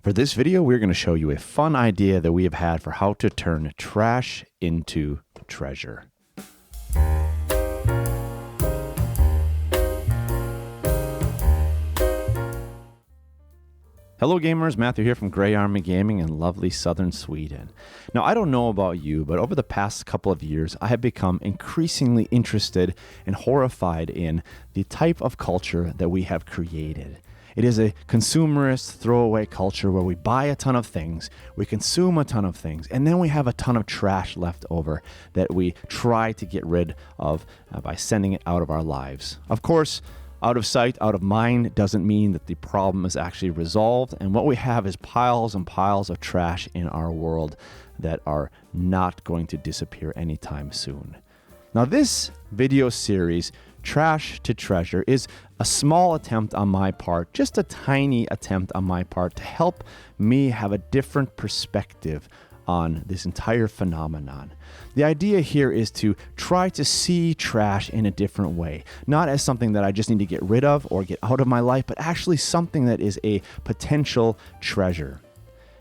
For this video, we're going to show you a fun idea that we have had for how to turn trash into treasure. Hello gamers, Matthew here from Grey Army Gaming in lovely southern Sweden. Now I don't know about you, but over the past couple of years I have become increasingly interested and horrified in the type of culture that we have created. It is a consumerist throwaway culture where we buy a ton of things, we consume a ton of things, and then we have a ton of trash left over that we try to get rid of by sending it out of our lives. Of course, out of sight, out of mind doesn't mean that the problem is actually resolved, and what we have is piles and piles of trash in our world that are not going to disappear anytime soon. Now this video series, Trash to Treasure, is a small attempt on my part, just a tiny attempt on my part to help me have a different perspective on this entire phenomenon. The idea here is to try to see trash in a different way, not as something that I just need to get rid of or get out of my life, but actually something that is a potential treasure.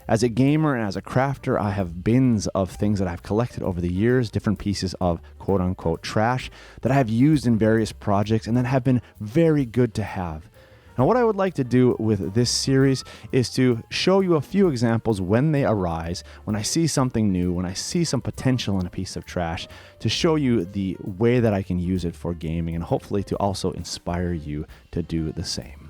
As a gamer and as a crafter, I have bins of things that I've collected over the years, different pieces of quote-unquote trash that I have used in various projects and that have been very good to have. Now what I would like to do with this series is to show you a few examples when they arise, when I see something new, when I see some potential in a piece of trash, to show you the way that I can use it for gaming and hopefully to also inspire you to do the same.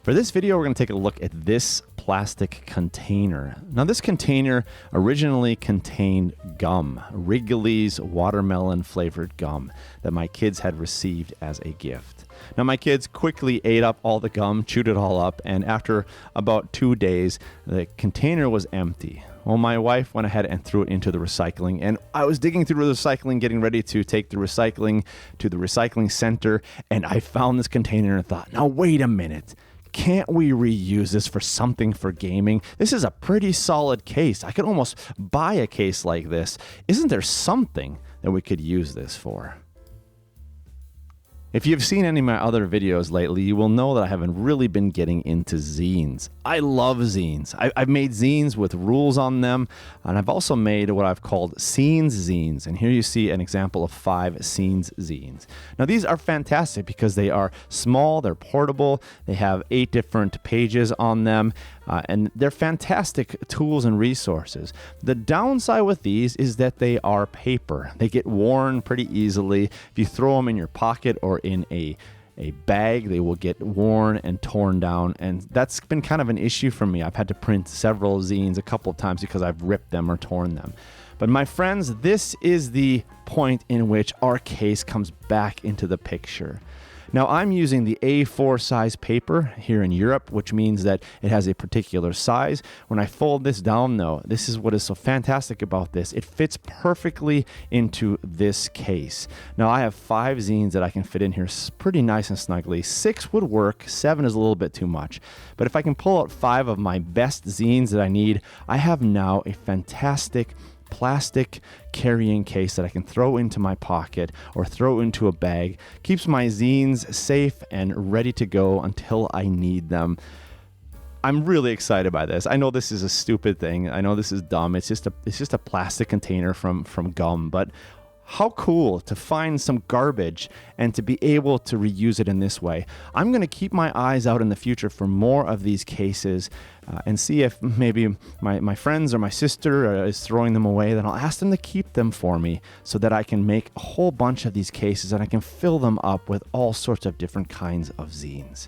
For this video, we're going to take a look at this plastic container. Now this container originally contained gum, Wrigley's watermelon flavored gum that my kids had received as a gift. Now my kids quickly ate up all the gum, chewed it all up, and after about 2 days, the container was empty. Well, my wife went ahead and threw it into the recycling, and I was digging through the recycling, getting ready to take the recycling to the recycling center, and I found this container and thought, now wait a minute. Can't we reuse this for something for gaming? This is a pretty solid case. I could almost buy a case like this. Isn't there something that we could use this for? If you've seen any of my other videos lately, you will know that I haven't really been getting into zines. I love zines. I've made zines with rules on them, and I've also made what I've called Scenes Zines, and here you see an example of 5 Scenes Zines. Now these are fantastic because they are small, they're portable, they have 8 different pages on them, and they're fantastic tools and resources. The downside with these is that they are paper. They get worn pretty easily. If you throw them in your pocket or in a bag, they will get worn and torn down, and that's been kind of an issue for me. I've had to print several zines a couple of times because I've ripped them or torn them. But my friends, this is the point in which our case comes back into the picture. Now I'm using the A4 size paper here in Europe, which means that it has a particular size. When I fold this down though, this is what is so fantastic about this. It fits perfectly into this case. Now I have 5 zines that I can fit in here pretty nice and snugly. 6 would work, 7 is a little bit too much. But if I can pull out 5 of my best zines that I need, I have now a fantastic plastic carrying case that I can throw into my pocket or throw into a bag. Keeps my zines safe and ready to go until I need them. I'm really excited by this. I know this is a stupid thing. I know this is dumb. It's just a plastic container from gum, but how cool to find some garbage and to be able to reuse it in this way. I'm going to keep my eyes out in the future for more of these cases and see if maybe my friends or my sister is throwing them away. Then I'll ask them to keep them for me so that I can make a whole bunch of these cases and I can fill them up with all sorts of different kinds of zines.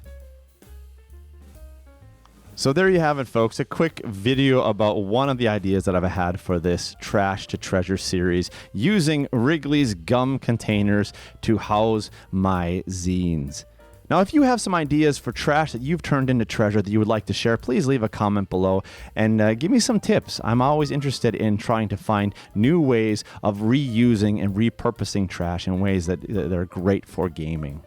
So there you have it, folks, a quick video about one of the ideas that I've had for this Trash to Treasure series, using Wrigley's gum containers to house my zines. Now, if you have some ideas for trash that you've turned into treasure that you would like to share, please leave a comment below and give me some tips. I'm always interested in trying to find new ways of reusing and repurposing trash in ways that are great for gaming.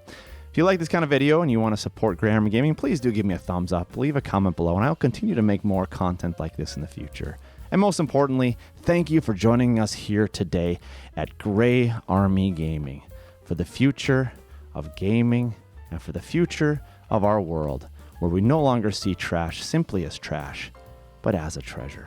If you like this kind of video and you want to support Grey Army Gaming, please do give me a thumbs up, leave a comment below, and I'll continue to make more content like this in the future. And most importantly, thank you for joining us here today at Grey Army Gaming for the future of gaming and for the future of our world. where we no longer see trash simply as trash, but as a treasure.